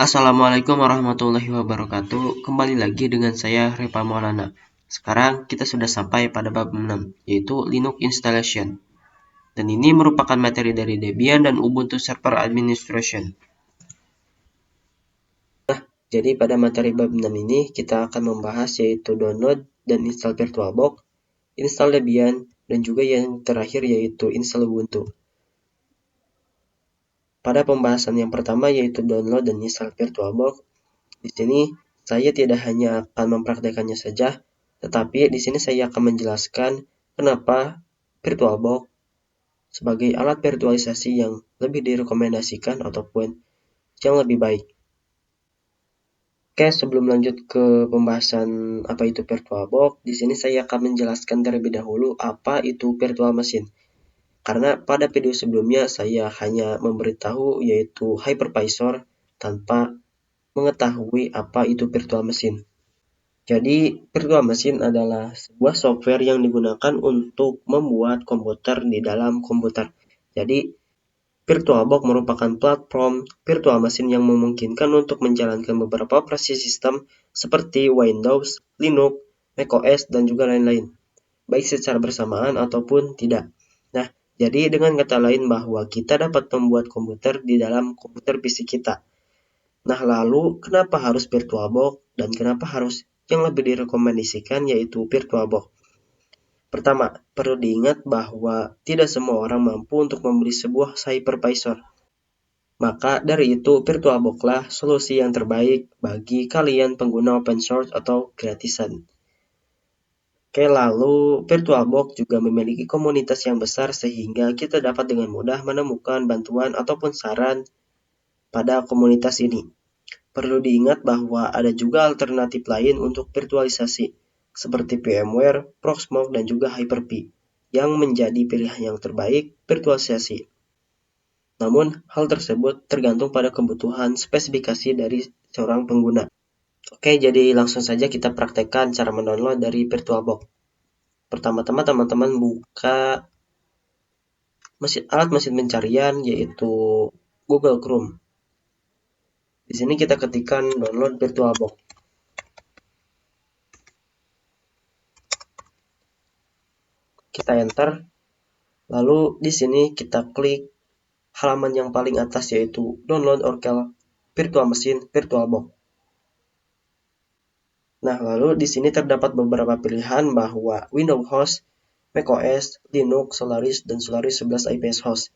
Assalamualaikum warahmatullahi wabarakatuh. Kembali lagi dengan saya Repa Maulana. Sekarang kita sudah sampai pada bab 6, yaitu Linux Installation. Dan ini merupakan materi dari Debian dan Ubuntu Server Administration. Jadi pada materi bab 6 ini kita akan membahas yaitu download dan install VirtualBox, install Debian, dan juga yang terakhir yaitu install Ubuntu. Pada pembahasan yang pertama yaitu download dan install VirtualBox, di sini saya tidak hanya akan mempraktekannya saja, tetapi di sini saya akan menjelaskan kenapa VirtualBox sebagai alat virtualisasi yang lebih direkomendasikan ataupun yang lebih baik. Oke, sebelum lanjut ke pembahasan apa itu VirtualBox, di sini saya akan menjelaskan terlebih dahulu apa itu virtual machine. Karena pada video sebelumnya saya hanya memberitahu yaitu hypervisor tanpa mengetahui apa itu virtual machine. Jadi, virtual machine adalah sebuah software yang digunakan untuk membuat komputer di dalam komputer. Jadi, VirtualBox merupakan platform virtual machine yang memungkinkan untuk menjalankan beberapa operasi sistem seperti Windows, Linux, macOS, dan juga lain-lain, baik secara bersamaan ataupun tidak. Nah, jadi dengan kata lain bahwa kita dapat membuat komputer di dalam komputer PC kita. Nah, lalu kenapa harus VirtualBox dan kenapa harus yang lebih direkomendasikan yaitu VirtualBox? Pertama, perlu diingat bahwa tidak semua orang mampu untuk membeli sebuah hypervisor. Maka dari itu, VirtualBox lah solusi yang terbaik bagi kalian pengguna open source atau gratisan. Oke, lalu VirtualBox juga memiliki komunitas yang besar sehingga kita dapat dengan mudah menemukan bantuan ataupun saran pada komunitas ini. Perlu diingat bahwa ada juga alternatif lain untuk virtualisasi, seperti VMware, Proxmox, dan juga Hyper-V, yang menjadi pilihan yang terbaik virtualisasi. Namun, hal tersebut tergantung pada kebutuhan spesifikasi dari seorang pengguna. Oke, jadi langsung saja kita praktekkan cara mendownload dari VirtualBox. Pertama-tama teman-teman buka alat mesin pencarian yaitu Google Chrome. Di sini kita ketikkan download VirtualBox. Kita enter. Lalu di sini kita klik halaman yang paling atas yaitu download Oracle Virtual Machine VirtualBox. Nah, lalu di sini terdapat beberapa pilihan bahwa Windows Host, macOS, Linux, Solaris, dan Solaris 11 IPS Host.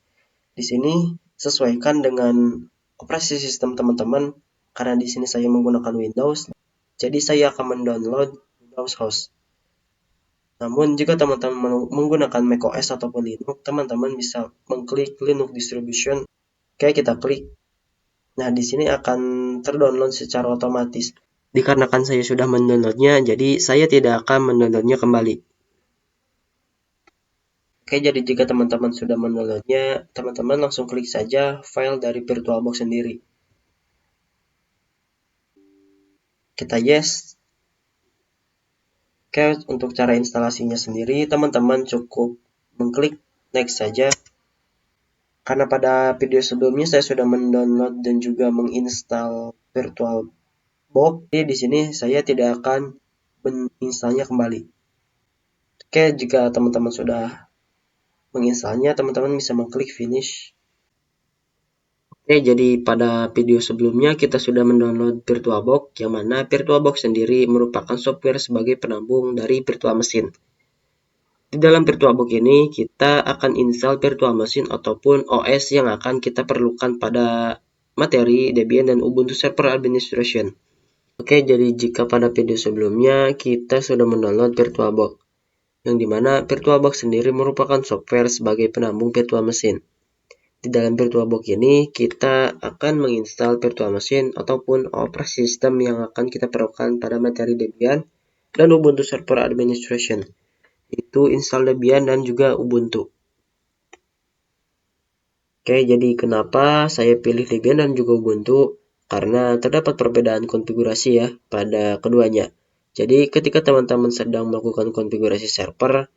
Di sini sesuaikan dengan operasi sistem teman-teman, karena di sini saya menggunakan Windows, jadi saya akan mendownload Windows Host. Namun jika teman-teman menggunakan macOS ataupun Linux, teman-teman bisa mengklik Linux Distribution. Oke, kita klik. Nah, di sini akan terdownload secara otomatis. Dikarenakan saya sudah mendownloadnya, jadi saya tidak akan mendownloadnya kembali. Oke, jadi jika teman-teman sudah mendownloadnya, teman-teman langsung klik saja file dari VirtualBox sendiri. Kita yes. Oke, untuk cara instalasinya sendiri, teman-teman cukup mengklik next saja. Karena pada video sebelumnya saya sudah mendownload dan juga menginstal VirtualBox, jadi di sini saya tidak akan menginstalnya kembali. Oke, jika teman-teman sudah menginstalnya, teman-teman bisa mengklik finish. Oke, jadi pada video sebelumnya kita sudah mendownload VirtualBox, yang mana VirtualBox sendiri merupakan software sebagai penambung dari virtual machine. Di dalam VirtualBox ini, kita akan install virtual machine ataupun OS yang akan kita perlukan pada materi Debian dan Ubuntu Server Administration. Oke, jadi jika pada video sebelumnya kita sudah mendownload VirtualBox, yang dimana VirtualBox sendiri merupakan software sebagai penambung virtual machine. Di dalam VirtualBox ini, kita akan menginstal virtual machine ataupun operasi sistem yang akan kita perlukan pada materi Debian dan Ubuntu Server Administration, itu install Debian dan juga Ubuntu. Oke, jadi kenapa saya pilih Debian dan juga Ubuntu? Karena terdapat perbedaan konfigurasi ya pada keduanya. Jadi ketika teman-teman sedang melakukan konfigurasi server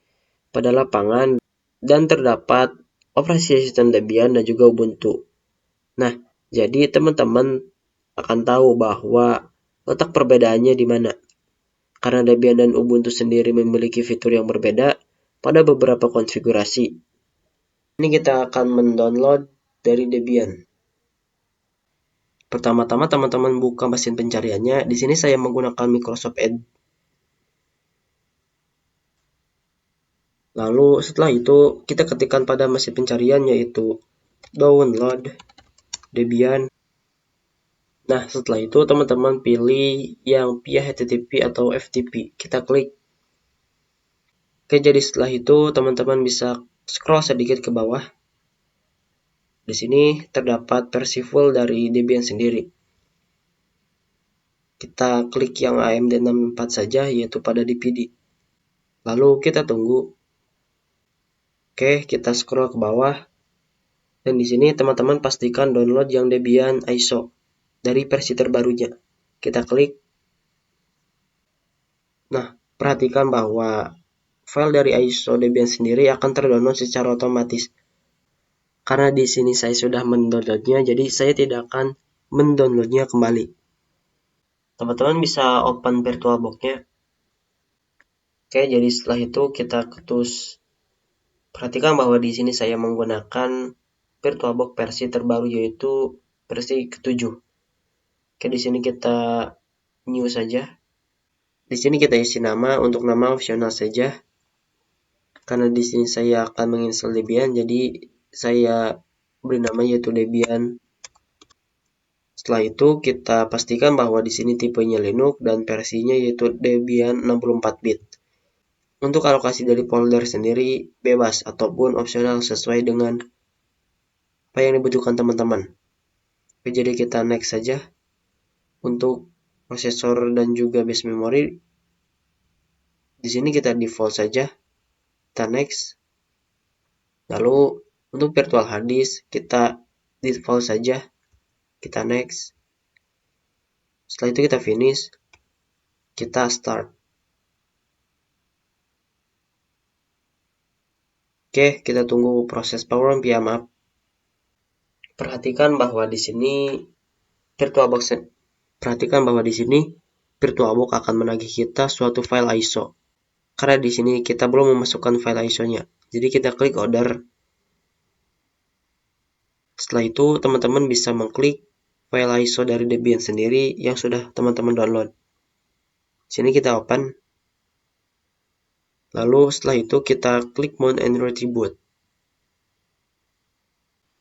pada lapangan dan terdapat operasi sistem Debian dan juga Ubuntu. Nah, jadi teman-teman akan tahu bahwa letak perbedaannya di mana. Karena Debian dan Ubuntu sendiri memiliki fitur yang berbeda pada beberapa konfigurasi. Ini kita akan mendownload dari Debian. Pertama-tama teman-teman buka mesin pencariannya. Di sini saya menggunakan Microsoft Edge. Lalu setelah itu kita ketikkan pada mesin pencarian yaitu download Debian. Nah, setelah itu teman-teman pilih yang via HTTP atau FTP. Kita klik. Oke, jadi setelah itu teman-teman bisa scroll sedikit ke bawah. Di sini terdapat versi full dari Debian sendiri. Kita klik yang AMD64 saja, yaitu pada DPD. Lalu kita tunggu. Oke, kita scroll ke bawah. Dan di sini teman-teman pastikan download yang Debian ISO dari versi terbarunya. Kita klik. Nah, perhatikan bahwa file dari ISO Debian sendiri akan terdownload secara otomatis. Karena di sini saya sudah mendownloadnya, jadi saya tidak akan mendownloadnya kembali. Teman-teman bisa open VirtualBox-nya. Oke, jadi setelah itu kita ketus. Perhatikan bahwa di sini saya menggunakan VirtualBox versi terbaru yaitu versi ke-7. Oke, di sini kita new saja. Di sini kita isi nama, untuk nama opsional saja. Karena di sini saya akan menginstal Debian, jadi saya beri nama yaitu Debian. Setelah itu kita pastikan bahwa di sini tipenya Linux dan versinya yaitu Debian 64 bit. Untuk alokasi dari folder sendiri bebas ataupun opsional sesuai dengan apa yang dibutuhkan teman-teman. Oke, jadi kita next saja. Untuk prosesor dan juga base memory, di sini kita default saja. Kita next. Lalu untuk virtual hard disk kita default saja. Kita next. Setelah itu kita finish. Kita start. Oke, kita tunggu proses power on PM up. Perhatikan bahwa di sini VirtualBox akan menagih kita suatu file ISO. Karena di sini kita belum memasukkan file ISO-nya. Jadi kita klik order. Setelah itu teman-teman bisa mengklik file ISO dari Debian sendiri yang sudah teman-teman download. Sini kita open. Lalu setelah itu kita klik mount and reboot.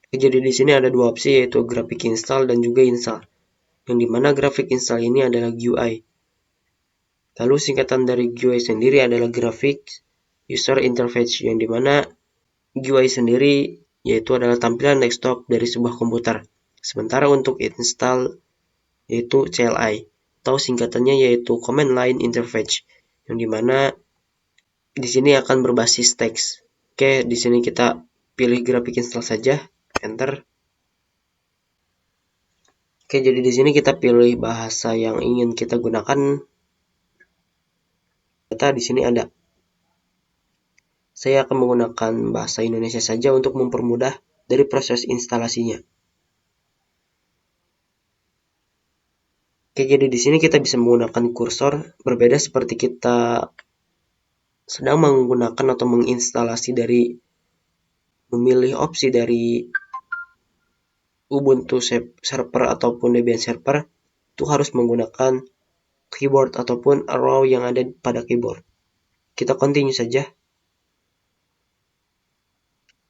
Jadi di sini ada dua opsi yaitu graphic install dan juga install. Yang dimana graphic install ini adalah GUI. Lalu singkatan dari GUI sendiri adalah Graphic User Interface, yang dimana GUI sendiri yaitu adalah tampilan desktop dari sebuah komputer. Sementara untuk install yaitu CLI atau singkatannya yaitu Command Line Interface, yang dimana di sini akan berbasis teks. Oke, di sini kita pilih graphic install saja, enter. Oke, jadi di sini kita pilih bahasa yang ingin kita gunakan. Data di sini ada. Saya akan menggunakan bahasa Indonesia saja untuk mempermudah dari proses instalasinya. Oke, jadi di sini kita bisa menggunakan kursor, berbeda seperti kita sedang menggunakan atau menginstalasi dari memilih opsi dari Ubuntu server ataupun Debian server, itu harus menggunakan keyboard ataupun arrow yang ada pada keyboard. Kita continue saja.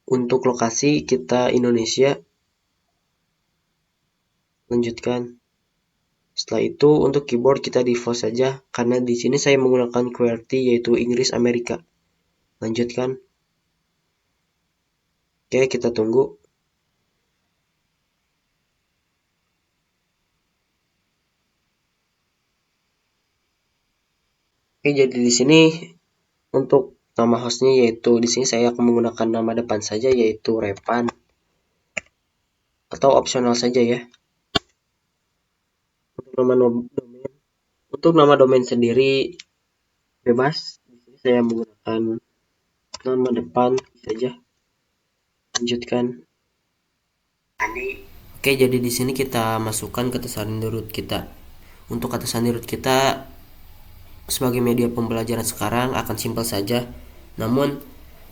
Untuk lokasi kita Indonesia. Lanjutkan. Setelah itu untuk keyboard kita default saja karena di sini saya menggunakan QWERTY yaitu Inggris Amerika. Lanjutkan. Oke, kita tunggu. Oke, jadi di sini untuk nama hostnya yaitu di sini saya akan menggunakan nama depan saja yaitu Repan atau opsional saja ya. Untuk nama domain sendiri bebas. Di sini saya menggunakan nama depan saja. Lanjutkan. Oke, jadi di sini kita masukkan kata sandi root kita. Untuk kata sandi root kita sebagai media pembelajaran sekarang akan simpel saja. Namun,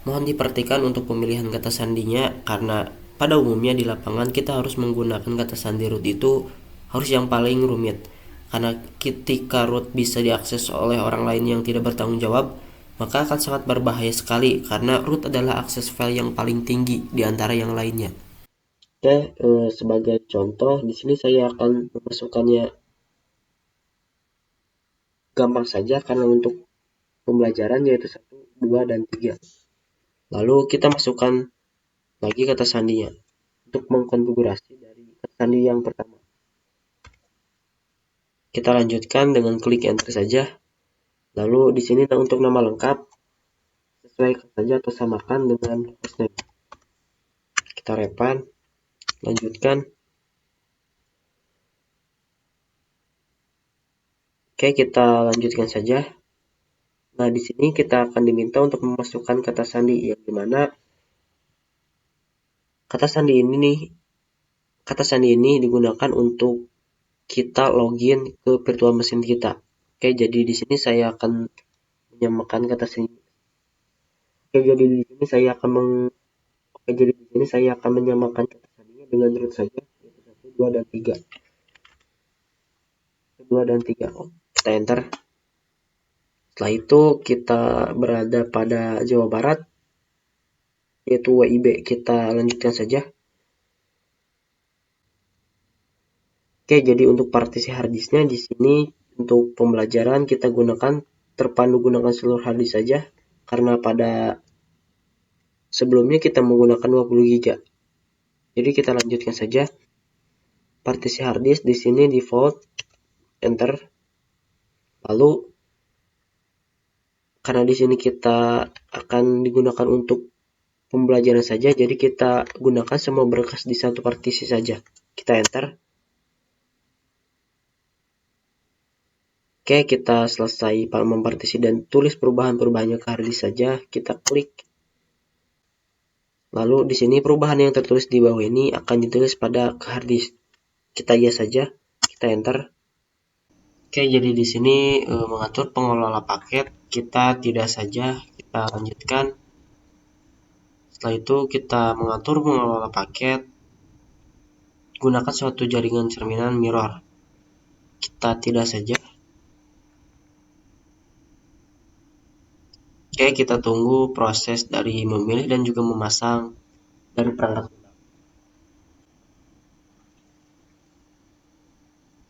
mohon diperhatikan untuk pemilihan kata sandinya karena pada umumnya di lapangan kita harus menggunakan kata sandi root itu harus yang paling rumit. Karena ketika root bisa diakses oleh orang lain yang tidak bertanggung jawab, maka akan sangat berbahaya sekali karena root adalah akses file yang paling tinggi di antara yang lainnya. Oke, sebagai contoh di sini saya akan memasukkannya gampang saja karena untuk pembelajaran yaitu 1, 2, dan 3. Lalu kita masukkan lagi kata sandinya untuk mengkonfigurasi dari kata sandi yang pertama. Kita lanjutkan dengan klik enter saja. Lalu di sini untuk nama lengkap sesuaikan saja atau samakan dengan hostname. Kita repan, lanjutkan. Oke, kita lanjutkan saja. Nah, di sini kita akan diminta untuk memasukkan kata sandi yang dimana kata sandi ini digunakan untuk kita login ke virtual machine kita. Oke, jadi di sini saya akan menyamakan kata sandi. Oke, jadi di sini saya akan menyamakan kata sandinya dengan root saja, yaitu 1, 2, dan 3. 2 dan 3. Oh, kita enter. Setelah itu kita berada pada Jawa Barat, yaitu WIB. Kita lanjutkan saja. Oke, jadi untuk partisi harddisknya di sini untuk pembelajaran kita gunakan terpandu gunakan seluruh harddisk saja karena pada sebelumnya kita menggunakan 20 GB. Jadi kita lanjutkan saja. Partisi harddisk di sini default, enter. Lalu karena di sini kita akan digunakan untuk pembelajaran saja, jadi kita gunakan semua berkas di satu partisi saja. Kita enter. Oke, kita selesai mempartisi dan tulis perubahan-perubahannya ke harddisk saja. Kita klik. Lalu di sini perubahan yang tertulis di bawah ini akan ditulis pada ke harddisk. Kita yes saja. Kita enter. Oke, jadi di sini mengatur pengelola paket kita tidak saja. Kita lanjutkan. Setelah itu kita mengatur pengelola paket. Gunakan suatu jaringan cerminan mirror. Kita tidak saja. Oke, kita tunggu proses dari memilih dan juga memasang dari perangkat lunak.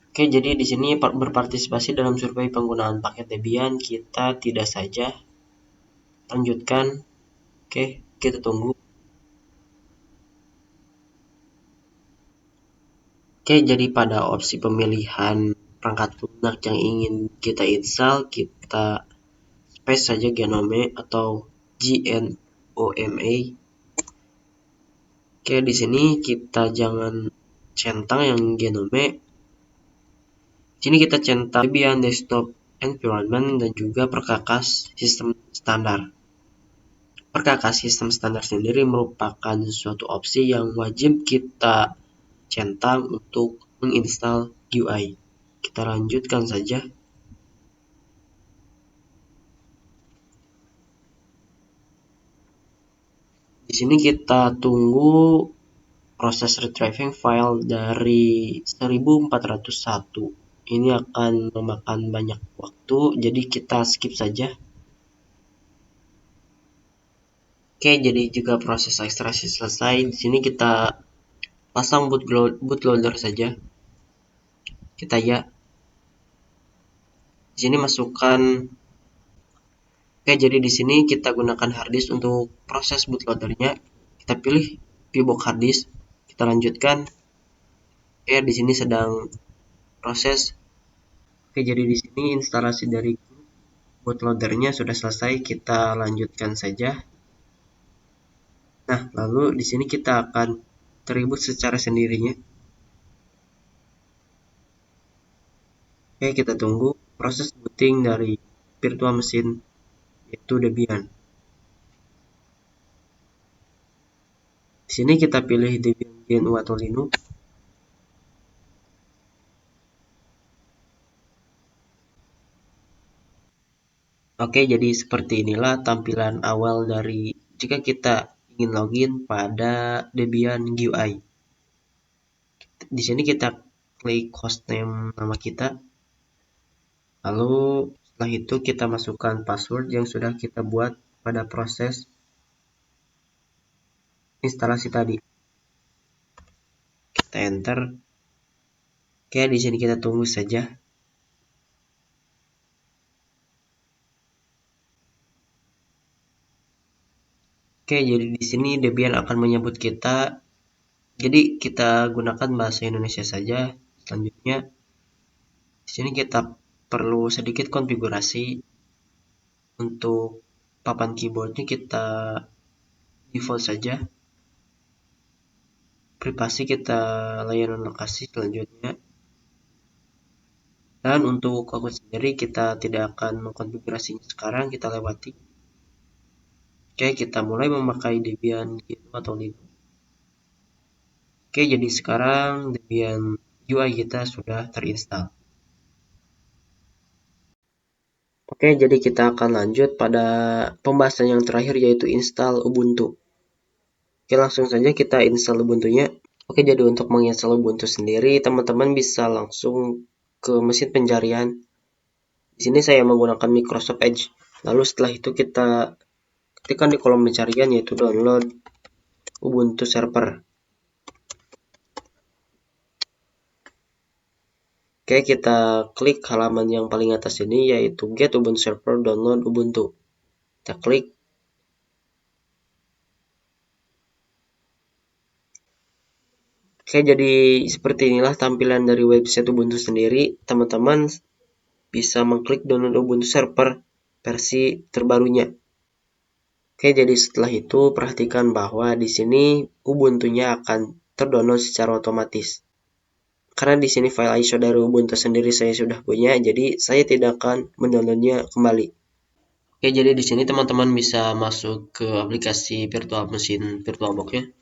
Oke, jadi di sini berpartisipasi dalam survei penggunaan paket Debian kita tidak saja. Lanjutkan. Oke, kita tunggu. Oke, jadi pada opsi pemilihan perangkat lunak yang ingin kita install, kita space saja Gnome atau GNOME. Oke, di sini kita jangan centang yang Gnome. Di sini kita centang Debian Desktop Environment dan juga perkakas sistem standar. Perkakas sistem standar sendiri merupakan suatu opsi yang wajib kita centang untuk menginstal GUI. Kita lanjutkan saja. Di sini kita tunggu proses retrieving file dari 1401. Ini akan memakan banyak waktu, jadi kita skip saja. Oke, jadi juga proses ekstraksi selesai. Di sini kita pasang bootloader saja. Kita ya. Di sini masukkan. Oke, jadi di sini kita gunakan harddisk untuk proses bootloadernya. Kita pilih VBox harddisk. Kita lanjutkan. Oke, di sini sedang proses. Oke, jadi di sini instalasi dari bootloadernya sudah selesai. Kita lanjutkan saja. Nah, lalu di sini kita akan terreboot secara sendirinya. Oke, kita tunggu proses booting dari virtual machine yaitu Debian. Di sini kita pilih Debian GNU atau Linux. Oke, jadi seperti inilah tampilan awal dari jika kita ingin login pada Debian GUI. Di sini kita klik hostname nama kita, lalu setelah itu kita masukkan password yang sudah kita buat pada proses instalasi tadi. Kita enter. Oke, di sini kita tunggu saja. Oke, jadi di sini Debian akan menyebut kita. Jadi kita gunakan bahasa Indonesia saja. Selanjutnya, di sini kita perlu sedikit konfigurasi. Untuk papan keyboardnya kita default saja. Privasi kita layanan lokasi selanjutnya. Dan untuk akun sendiri kita tidak akan mengkonfigurasinya sekarang, kita lewati. Oke, kita mulai memakai Debian gitu atau Linux. Oke, jadi sekarang Debian UI kita sudah terinstall. Oke, jadi kita akan lanjut pada pembahasan yang terakhir yaitu install Ubuntu. Oke, langsung saja kita install Ubuntu-nya. Oke, jadi untuk menginstal Ubuntu sendiri, teman-teman bisa langsung ke mesin pencarian. Di sini saya menggunakan Microsoft Edge. Lalu setelah itu kita ketikkan di kolom pencarian yaitu download Ubuntu Server. Oke, kita klik halaman yang paling atas ini yaitu Get Ubuntu Server Download Ubuntu. Kita klik. Oke, jadi seperti inilah tampilan dari website Ubuntu sendiri. Teman-teman bisa mengklik download Ubuntu Server versi terbarunya. Oke, jadi setelah itu perhatikan bahwa di sini Ubuntu-nya akan terdownload secara otomatis. Karena di sini file ISO dari Ubuntu sendiri saya sudah punya, jadi saya tidak akan mendownloadnya kembali. Oke, jadi di sini teman-teman bisa masuk ke aplikasi virtual machine VirtualBox-nya.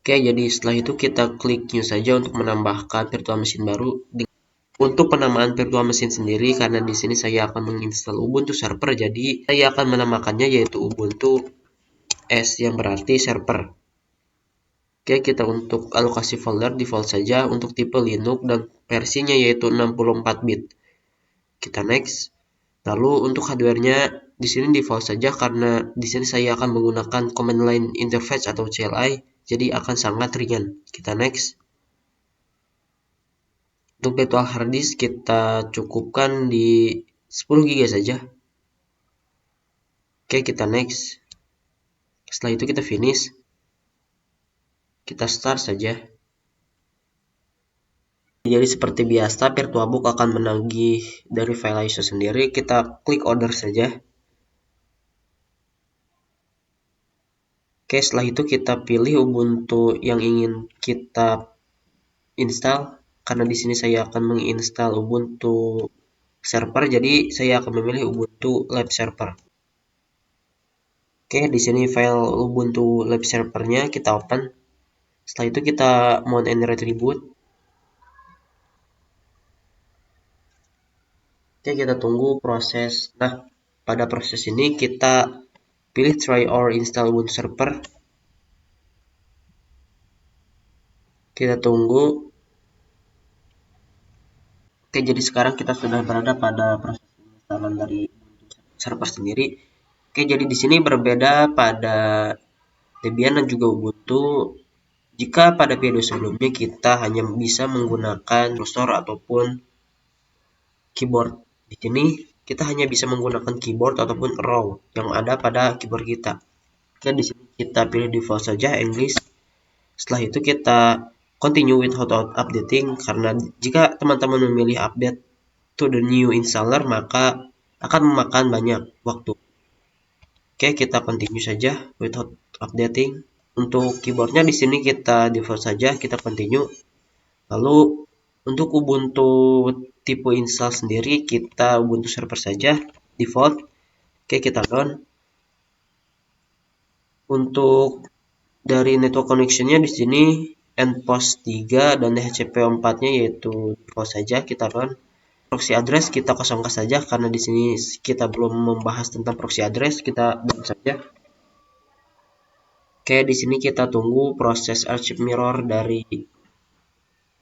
Oke, jadi setelah itu kita klik new saja untuk menambahkan virtual machine baru. Untuk penamaan virtual machine sendiri, karena di sini saya akan menginstal Ubuntu Server, jadi saya akan menamakannya yaitu Ubuntu S yang berarti server. Oke, kita untuk alokasi folder default saja untuk tipe Linux dan versinya yaitu 64 bit. Kita next. Lalu untuk hardware-nya di sini default saja karena di sini saya akan menggunakan command line interface atau CLI, jadi akan sangat ringan. Kita next. Untuk virtual hard disk kita cukupkan di 10 GB saja. Oke, kita next. Setelah itu kita finish. Kita start saja. Jadi seperti biasa VirtualBox akan menagih dari file ISO sendiri. Kita klik order saja. Oke, setelah itu kita pilih Ubuntu yang ingin kita install. Karena di sini saya akan menginstal Ubuntu Server, jadi saya akan memilih Ubuntu Lab Server. Oke, di sini file Ubuntu Lab Server-nya kita open. Setelah itu kita mount and retribute. Oke, kita tunggu proses. Nah, pada proses ini kita pilih try or install Ubuntu Server. Kita tunggu. Oke, jadi sekarang kita sudah berada pada proses penginstalan dari Ubuntu Server sendiri. Oke, jadi di sini berbeda pada Debian dan juga Ubuntu. Jika pada video sebelumnya kita hanya bisa menggunakan kursor ataupun keyboard. Di sini kita hanya bisa menggunakan keyboard ataupun arrow yang ada pada keyboard kita. Oke, di sini kita pilih default saja English. Setelah itu kita continue without updating karena jika teman-teman memilih update to the new installer maka akan memakan banyak waktu. Oke, kita continue saja without updating. Untuk keyboardnya di sini kita default saja, kita continue. Lalu untuk Ubuntu tipe install sendiri kita Ubuntu Server saja default. Oke, kita run. Untuk dari network connection-nya di sini npost 3 dan dhcp4 nya yaitu default saja kita run. Proxy address kita kosongkan saja karena di sini kita belum membahas tentang proxy address, kita buat saja. Oke, di sini kita tunggu proses archive mirror dari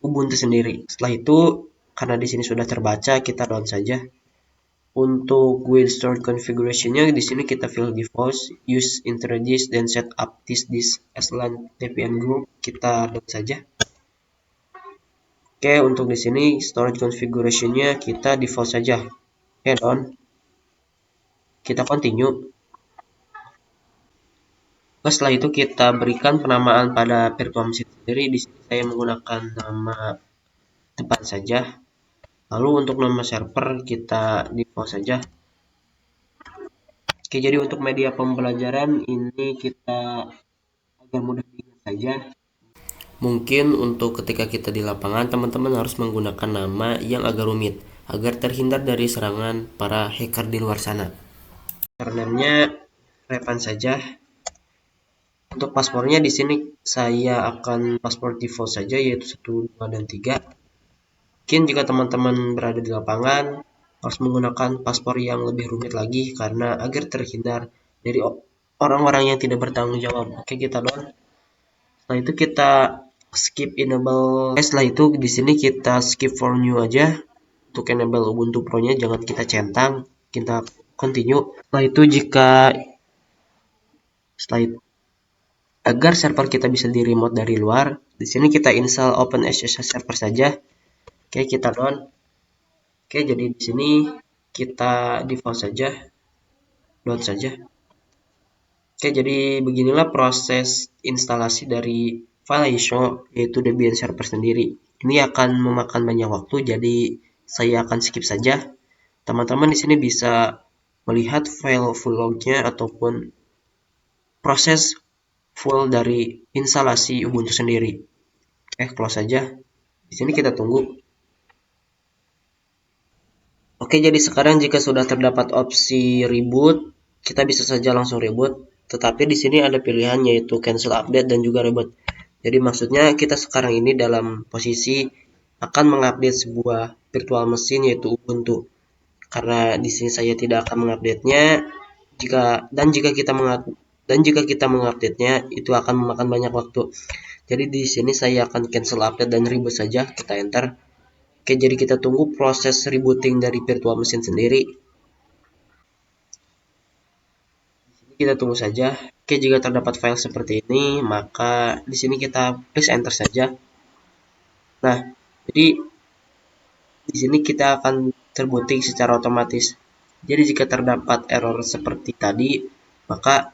Ubuntu sendiri. Setelah itu, karena di sini sudah terbaca, kita run saja. Untuk guild store configuration-nya di sini kita fill default, use introduce dan set up this as LAN VPN group, kita run saja. Oke, untuk di sini storage configuration-nya kita default saja. Oke, done. Kita continue. Setelah itu kita berikan penamaan pada virtual machine sendiri. Di sini saya menggunakan nama depan saja. Lalu untuk nama server kita default saja. Oke, jadi untuk media pembelajaran ini kita agar mudah diingat saja. Mungkin untuk ketika kita di lapangan, teman-teman harus menggunakan nama yang agak rumit agar terhindar dari serangan para hacker di luar sana. Username-nya Revan saja. Untuk paspornya di sini saya akan paspor default saja yaitu 1, 2, dan 3. Mungkin jika teman-teman berada di lapangan harus menggunakan paspor yang lebih rumit lagi karena agar terhindar dari orang-orang yang tidak bertanggung jawab. Oke, kita down. Setelah itu kita skip enable. Setelah itu di sini kita skip for new aja. Untuk enable Ubuntu Pro-nya jangan kita centang, kita continue. Setelah itu agar server kita bisa di remote dari luar, di sini kita install OpenSSH server saja. Oke, kita run. Oke, jadi di sini kita default saja, download saja. Oke, jadi beginilah proses instalasi dari file ISO yaitu Debian server sendiri. Ini akan memakan banyak waktu, jadi saya akan skip saja. Teman-teman di sini bisa melihat file full lognya ataupun proses full dari instalasi Ubuntu sendiri. Close saja. Di sini kita tunggu. Oke, jadi sekarang jika sudah terdapat opsi reboot, kita bisa saja langsung reboot. Tetapi di sini ada pilihan yaitu cancel update dan juga reboot. Jadi maksudnya kita sekarang ini dalam posisi akan mengupdate sebuah virtual machine yaitu Ubuntu. Karena di sini saya tidak akan mengupdate-nya jika kita mengupdate-nya itu akan memakan banyak waktu. Jadi di sini saya akan cancel update dan reboot saja, kita enter. Oke, jadi kita tunggu proses rebooting dari virtual machine sendiri. Di sini kita tunggu saja. Oke, jika terdapat file seperti ini, maka di sini kita please enter saja. Nah, jadi di sini kita akan terbooting secara otomatis. Jadi jika terdapat error seperti tadi, maka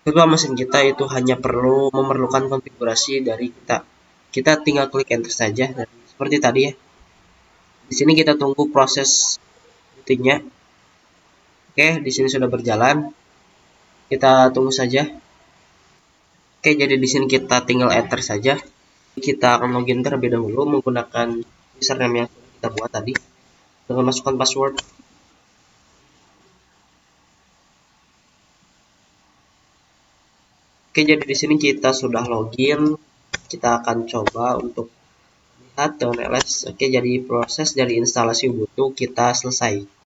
virtual machine kita itu hanya memerlukan konfigurasi dari kita. Kita tinggal klik enter saja dan seperti tadi ya. Di sini kita tunggu proses bootingnya. Oke, di sini sudah berjalan. Kita tunggu saja. Oke, jadi di sini kita tinggal enter saja. Kita akan login terlebih dahulu menggunakan username yang sudah kita buat tadi dengan masukkan password. Oke, jadi di sini kita sudah login. Kita akan coba untuk lihat dengan ls. Oke, jadi proses dari instalasi Ubuntu kita selesai.